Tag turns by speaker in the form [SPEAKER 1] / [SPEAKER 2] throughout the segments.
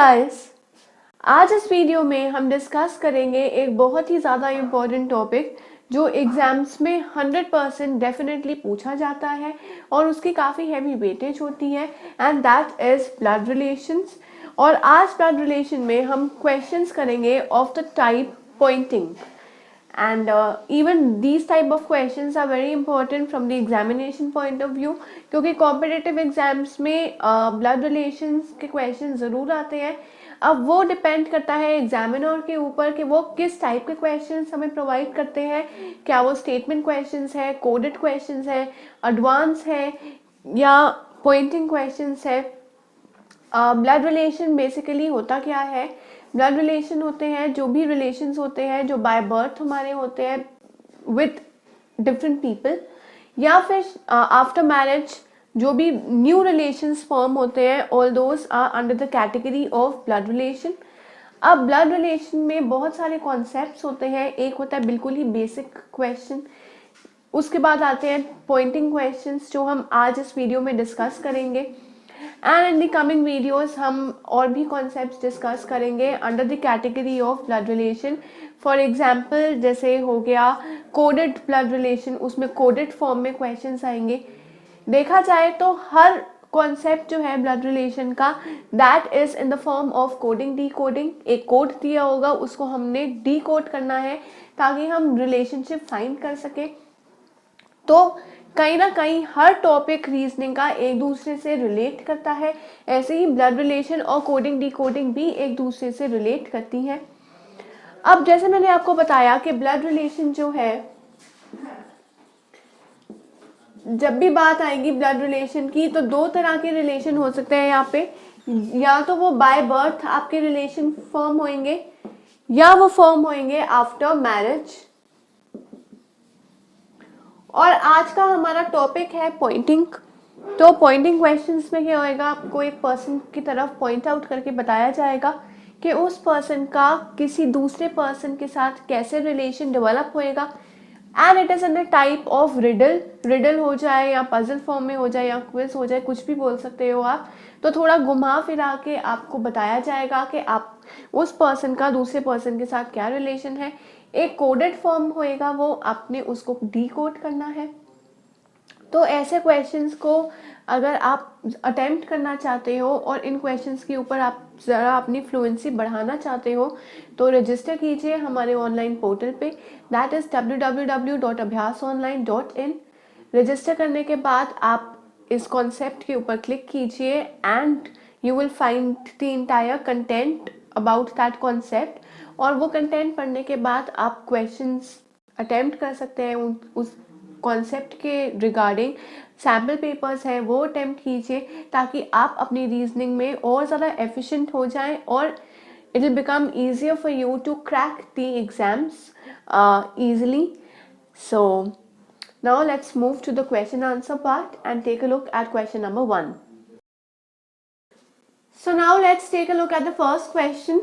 [SPEAKER 1] Guys, आज इस video में हम डिस्कस करेंगे एक बहुत ही ज़्यादा इम्पोर्टेंट टॉपिक जो एग्जाम्स में 100% डेफिनेटली पूछा जाता है और उसकी काफ़ी हैवी वेटेज होती है and that is blood relations. और आज ब्लड रिलेशन में हम क्वेश्चंस करेंगे of the type pointing and even these type of questions are very important from the examination point of view क्योंकि competitive exams में blood relations के questions ज़रूर आते हैं। अब वो डिपेंड करता है एग्जामिनर के ऊपर कि वो किस टाइप के क्वेश्चंस हमें प्रोवाइड करते हैं, क्या वो स्टेटमेंट क्वेश्चंस है, कोडेड क्वेश्चंस है, एडवांस है या पॉइंटिंग क्वेश्चंस है। ब्लड रिलेशन बेसिकली होता क्या है? ब्लड रिलेशन होते हैं जो भी रिलेशंस होते हैं जो बाय बर्थ हमारे होते हैं विथ डिफरेंट पीपल, या फिर आफ्टर मैरिज जो भी न्यू रिलेशंस फॉर्म होते हैं, all those are under the category of blood relation. अब ब्लड रिलेशन में बहुत सारे कॉन्सेप्ट्स होते हैं। एक होता है बिल्कुल ही बेसिक क्वेश्चन, उसके बाद आते हैं पॉइंटिंग क्वेश्चंस जो हम आज इस वीडियो में डिस्कस करेंगे and in the coming videos हम और भी कॉन्सेप्ट्स डिस्कस करेंगे under the category of blood relation. For example जैसे हो गया कोडेड ब्लड रिलेशन, उसमें कोडेड फॉर्म में क्वेश्चंस आएंगे। देखा जाए तो हर कॉन्सेप्ट जो है ब्लड रिलेशन का that is in the form of coding D coding. एक कोड दिया होगा, उसको हमने डी कोड करना है ताकि हम रिलेशनशिप फाइंड कर सके। तो कहीं ना कहीं हर टॉपिक रीजनिंग का एक दूसरे से रिलेट करता है, ऐसे ही ब्लड रिलेशन और कोडिंग डी कोडिंग भी एक दूसरे से रिलेट करती हैं। अब जैसे मैंने आपको बताया कि ब्लड रिलेशन जो है, जब भी बात आएगी ब्लड रिलेशन की तो दो तरह के रिलेशन हो सकते हैं यहाँ पे। या तो वो बाय बर्थ आपके रिलेशन फॉर्म होंगे या वो फॉर्म होंगे आफ्टर मैरिज। और आज का हमारा टॉपिक है पॉइंटिंग। तो पॉइंटिंग क्वेश्चंस में क्या होएगा, आपको एक पर्सन की तरफ पॉइंट आउट करके बताया जाएगा कि उस पर्सन का किसी दूसरे पर्सन के साथ कैसे रिलेशन डेवलप होएगा and it is in the type of riddle हो जाए या पजल फॉर्म में हो जाए या क्विज हो जाए, कुछ भी बोल सकते हो आप। तो थोड़ा घुमा फिरा के आपको बताया जाएगा कि आप उस पर्सन का दूसरे पर्सन के साथ क्या रिलेशन है। एक कोडेड फॉर्म होएगा, वो आपने उसको डी कोड करना है। तो ऐसे क्वेश्चंस को अगर आप अटेम्प्ट करना चाहते हो और इन क्वेश्चंस के ऊपर आप ज़रा अपनी फ्लुएंसी बढ़ाना चाहते हो तो रजिस्टर कीजिए हमारे ऑनलाइन पोर्टल पे, दैट इज़ www.abhyasonline.in। रजिस्टर करने के बाद आप इस कॉन्सेप्ट के ऊपर क्लिक कीजिए and you will find the entire content about that concept. और वो कंटेंट पढ़ने के बाद आप क्वेश्चंस अटेम्प्ट कर सकते हैं उस कॉन्सेप्ट के रिगार्डिंग। सैम्पल पेपर्स हैं वो अटेम्प्ट कीजिए ताकि आप अपनी रीजनिंग में और ज़्यादा एफिशिएंट हो जाएं और it will become easier for you to crack the exams easily. So now let's move to the question answer part and take a look at question number 1. So now let's take a look at the first question.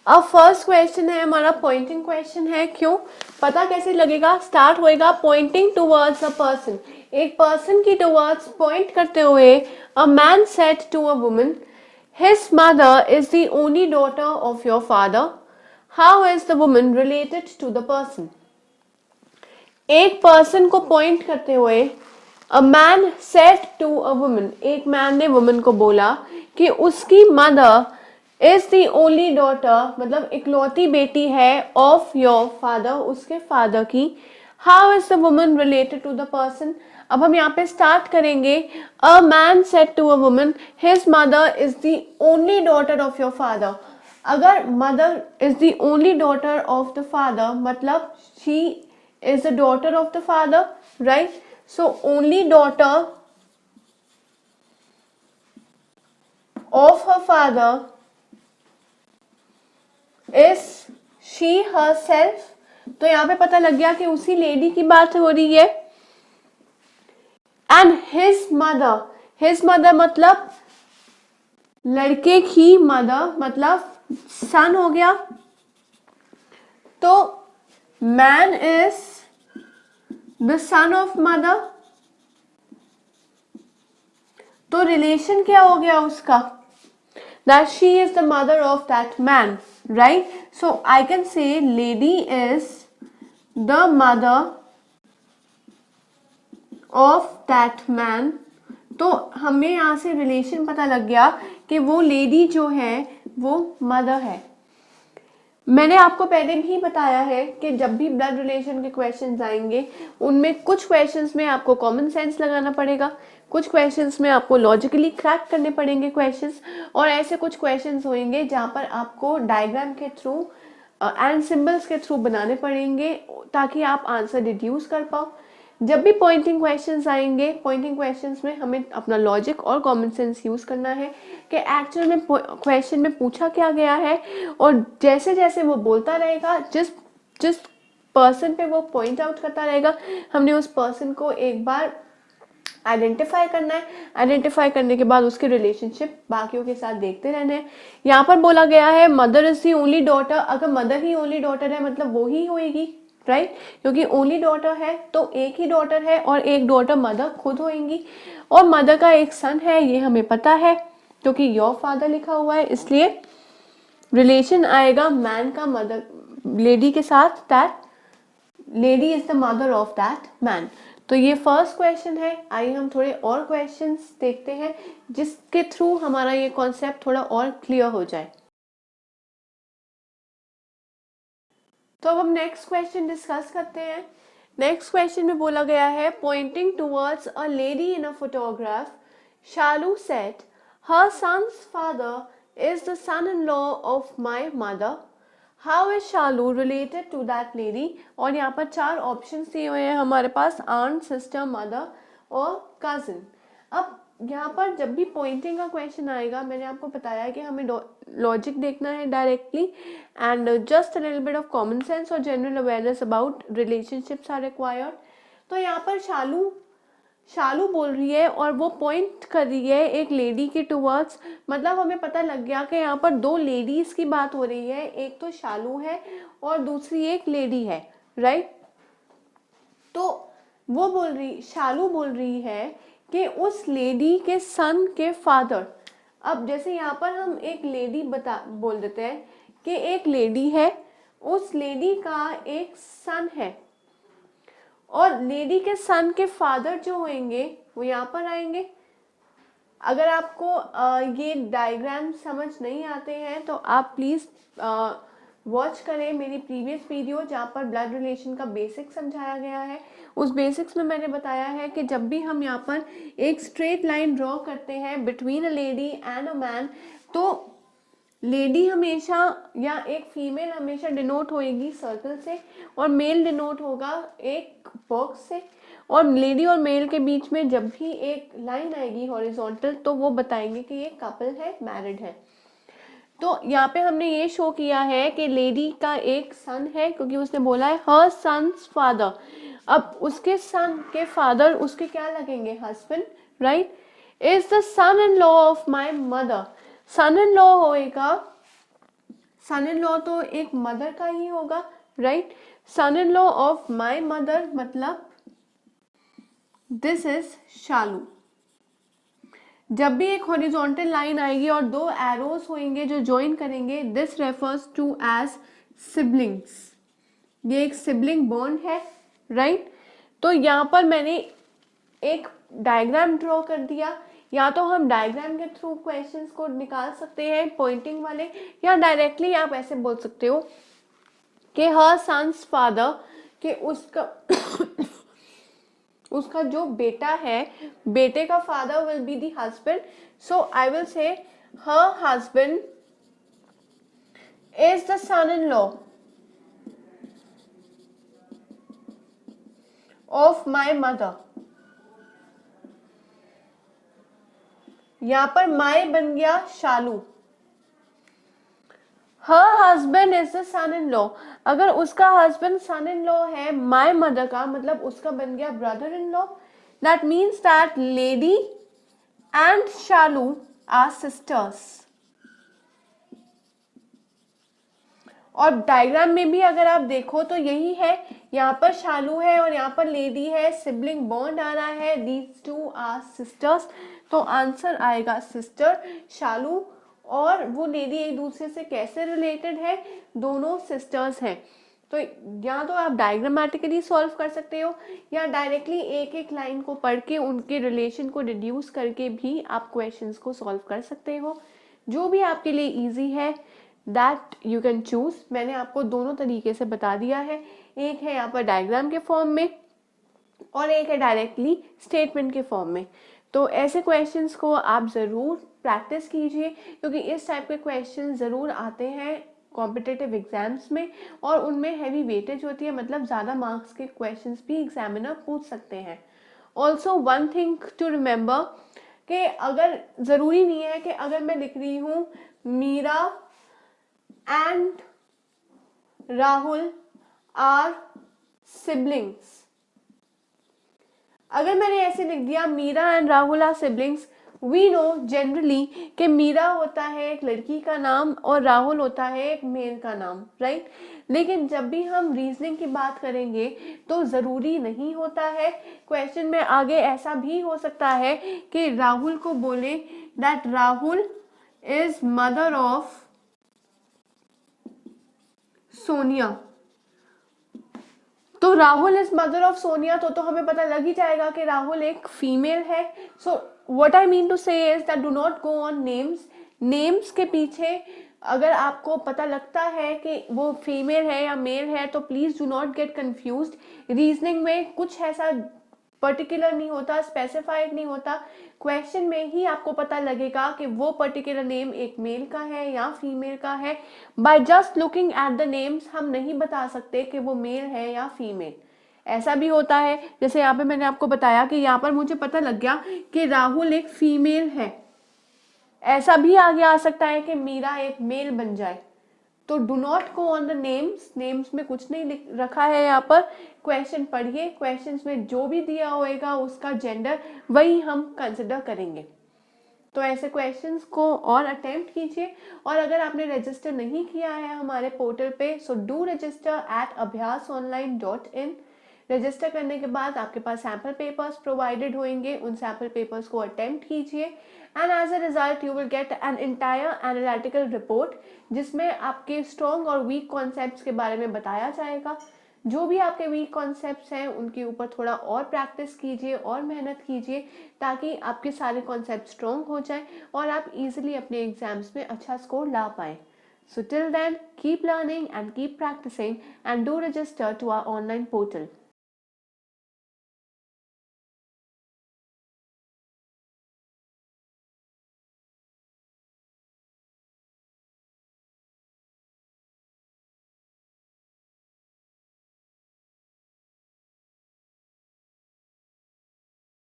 [SPEAKER 1] अब first question है हमारा Poynting question है। क्यों, पता कैसे लगेगा? Start होएगा pointing towards a person, एक पर्सन की टुवर्ड्स पॉइंट करते हुए। A man said to a woman, his mother is the only daughter of your father, how is the woman related to the person. एक person को point करते हुए a man said to a woman, एक man ने woman को बोला कि उसकी mother is the only daughter, मतलब इकलौती बेटी है, ऑफ योर फादर, उसके फादर की। How is the woman related to the person. अब हम यहाँ पे स्टार्ट करेंगे। A man said to a woman, his mother is the only daughter of your father. अगर mother is the only daughter of the father मतलब she is the daughter of the father, right? So only daughter of her father is she herself। तो यहाँ पे पता लग गया कि उसी लेडी की बात हो रही है। and his mother मतलब लड़के की मदर मतलब सन हो गया। तो man is the son of mother, तो रिलेशन क्या हो गया उसका? that she is the mother of that man, right? So I can say lady is the mother of that man. तो हमें यहाँ से रिलेशन पता लग गया कि वो लेडी जो है वो मदर है। मैंने आपको पहले भी बताया है कि जब भी ब्लड रिलेशन के क्वेश्चंस आएंगे उनमें कुछ क्वेश्चंस में आपको कॉमन सेंस लगाना पड़ेगा, कुछ क्वेश्चंस में आपको लॉजिकली क्रैक करने पड़ेंगे क्वेश्चंस, और ऐसे कुछ क्वेश्चंस होंगे जहाँ पर आपको डायग्राम के थ्रू एंड सिंबल्स के थ्रू बनाने पड़ेंगे ताकि आप आंसर डिड्यूस कर पाओ। जब भी पॉइंटिंग क्वेश्चंस आएंगे, पॉइंटिंग क्वेश्चंस में हमें अपना लॉजिक और कॉमन सेंस यूज करना है कि एक्चुअल में क्वेश्चन में पूछा क्या गया है, और जैसे जैसे वो बोलता रहेगा, जिस पर्सन पे वो पॉइंट आउट करता रहेगा, हमने उस पर्सन को एक बार आइडेंटिफाई करना है। आइडेंटिफाई करने के बाद उसके रिलेशनशिप बाकियों के साथ देखते रहने हैं। यहाँ पर बोला गया है mother is the only daughter. अगर मदर ही ओनली डॉटर है मतलब वो ही होएगी, राइट? क्योंकि ओनली डॉटर है तो एक ही डॉटर है और एक डॉटर मदर खुद होएंगी, और मदर का एक सन है, ये हमें पता है क्योंकि योर फादर लिखा हुआ है, इसलिए रिलेशन आएगा मैन का मदर लेडी के साथ, that lady is the mother of that man. तो ये फर्स्ट क्वेश्चन है। आइए हम थोड़े और क्वेश्चंस देखते हैं जिसके थ्रू हमारा ये कॉन्सेप्ट थोड़ा और क्लियर हो जाए। तो अब हम नेक्स्ट क्वेश्चन डिस्कस करते हैं। नेक्स्ट क्वेश्चन में बोला गया है pointing towards a lady in a photograph, Shalu said her son's father is the son in law of my mother, how is Shalu related to that lady. और यहाँ पर 4 ऑप्शन दिए हुए हैं हमारे पास, आंट, सिस्टर, मदर और कजिन। अब यहाँ पर जब भी पॉइंटिंग का क्वेश्चन आएगा, मैंने आपको बताया है कि हमें लॉजिक देखना है directly, and just a little bit of common sense और general awareness about relationships are required. तो यहाँ पर शालू बोल रही है और वो पॉइंट कर रही है एक लेडी के टुवर्ड्स, मतलब हमें पता लग गया कि यहाँ पर 2 लेडीज की बात हो रही है, एक तो शालू है और दूसरी एक लेडी है, राइट? तो शालू बोल रही है कि उस लेडी के सन के फादर। अब जैसे यहाँ पर हम एक लेडी बोल देते हैं कि एक लेडी है, उस लेडी का एक सन है, और लेडी के सन के फादर जो होंगे वो यहाँ पर आएंगे। अगर आपको ये डायग्राम समझ नहीं आते हैं तो आप प्लीज़ वॉच करें मेरी प्रीवियस वीडियो जहाँ पर ब्लड रिलेशन का बेसिक समझाया गया है। उस बेसिक्स में मैंने बताया है कि जब भी हम यहाँ पर एक स्ट्रेट लाइन ड्रॉ करते हैं between a lady and a man, तो लेडी हमेशा या एक फीमेल हमेशा डिनोट होएगी सर्कल से, और मेल डिनोट होगा एक बॉक्स से, और लेडी और मेल के बीच में जब भी एक लाइन आएगी हॉरिजॉन्टल तो वो बताएंगे कि ये कपल है, मैरिड है। तो यहाँ पे हमने ये शो किया है कि लेडी का एक सन है क्योंकि उसने बोला है हर सन्स फादर। अब उसके सन के फादर उसके क्या लगेंगे, husband, right? Is the son in law of my mother. Son in law होएगा, सन इन लॉ तो एक मदर का ही होगा, right? Son in law of my mother मतलब दिस इज शालू। जब भी एक हॉरिजॉन्टल लाइन आएगी और 2 एरोज होंगे जो ज्वाइन करेंगे, this refers to as siblings. ये एक सिबलिंग बॉन्ड है, राइट? तो यहाँ पर मैंने एक डायग्राम ड्रॉ कर दिया। या तो हम डायग्राम के थ्रू क्वेश्चंस को निकाल सकते हैं पॉइंटिंग वाले, या डायरेक्टली आप ऐसे बोल सकते हो कि हर सन्स फादर, कि उसका जो बेटा है, बेटे का father will be the husband. So I will say her husband is the son in law of my mother. यहां पर माई बन गया Shalu, her husband is the son in law. अगर उसका हस्बैंड सन इन लॉ है my mother का, मतलब उसका बन गया brother in law. That means that lady and Shalu are sisters. और डायग्राम में भी अगर आप देखो तो यही है, यहाँ पर शालू है और यहाँ पर लेडी है, सिबलिंग बॉन्ड आ रहा है, दीज 2 आर सिस्टर्स। तो आंसर आएगा सिस्टर, शालू और वो लेडी एक दूसरे से कैसे रिलेटेड है, दोनों सिस्टर्स हैं। तो या तो आप डायग्रामेटिकली सॉल्व कर सकते हो या डायरेक्टली एक एक लाइन को पढ़ के उनके रिलेशन को डिड्यूस करके भी आप क्वेश्चंस को सॉल्व कर सकते हो। जो भी आपके लिए इजी है दैट यू कैन चूज। मैंने आपको दोनों तरीके से बता दिया है, एक है यहाँ पर डायग्राम के फॉर्म में और एक है डायरेक्टली स्टेटमेंट के फॉर्म में। तो ऐसे क्वेश्चंस को आप ज़रूर प्रैक्टिस कीजिए, क्योंकि इस टाइप के क्वेश्चन ज़रूर आते हैं कॉम्पिटिटिव एग्जाम्स में और उनमें हैवी वेटेज होती है, मतलब ज़्यादा मार्क्स के क्वेश्चंस भी एग्जामिनर पूछ सकते हैं। Also one thing to remember कि अगर ज़रूरी नहीं है कि अगर मैं लिख रही हूँ Meera and Rahul are siblings, अगर मैंने ऐसे लिख दिया Meera and Rahul are siblings, we know generally कि मीरा होता है एक लड़की का नाम और राहुल होता है एक मेल का नाम, राइट। लेकिन जब भी हम रीजनिंग की बात करेंगे तो ज़रूरी नहीं होता है। क्वेश्चन में आगे ऐसा भी हो सकता है कि राहुल को बोले that Rahul is mother of Sonia, तो Rahul is mother of Sonia, तो हमें पता लग ही जाएगा कि राहुल एक फीमेल है। So what I mean to say is that do not go on names के पीछे। अगर आपको पता लगता है कि वो फीमेल है या मेल है तो please do not gate confused. Reasoning में कुछ ऐसा पर्टिकुलर नहीं होता, स्पेसिफाइड नहीं होता, क्वेश्चन में ही आपको पता लगेगा कि वो पर्टिकुलर नेम एक मेल का है या फीमेल का है। By just looking at the names हम नहीं बता सकते कि वो मेल है या फीमेल। ऐसा भी होता है, जैसे यहाँ पे मैंने आपको बताया कि यहाँ पर मुझे पता लग गया कि राहुल एक फीमेल है, ऐसा भी आगे आ सकता है कि मीरा एक मेल बन जाए। तो do not go on the names में कुछ नहीं रखा है यहाँ पर। क्वेश्चन पढ़िए, क्वेश्चंस में जो भी दिया होएगा उसका जेंडर वही हम कंसिडर करेंगे। तो ऐसे क्वेश्चंस को और अटेम्प्ट कीजिए। और अगर आपने रजिस्टर नहीं किया है हमारे पोर्टल पे, so do register eight abhyasonline.in। Register करने के बाद आपके पास सैम्पल पेपर्स प्रोवाइडेड होंगे, उन सैम्पल पेपर्स को अटेम्प्ट कीजिए and as a result you will get an entire analytical report, जिसमें आपके स्ट्रॉन्ग और वीक कॉन्सेप्ट्स के बारे में बताया जाएगा। जो भी आपके वीक कॉन्सेप्ट्स हैं उनके ऊपर थोड़ा और प्रैक्टिस कीजिए और मेहनत कीजिए, ताकि आपके सारे कॉन्सेप्ट स्ट्रॉन्ग हो जाए और आप इजीली अपने एग्जाम्स में अच्छा स्कोर ला पाएँ। So till then, keep learning and keep practicing and do register to our online portal.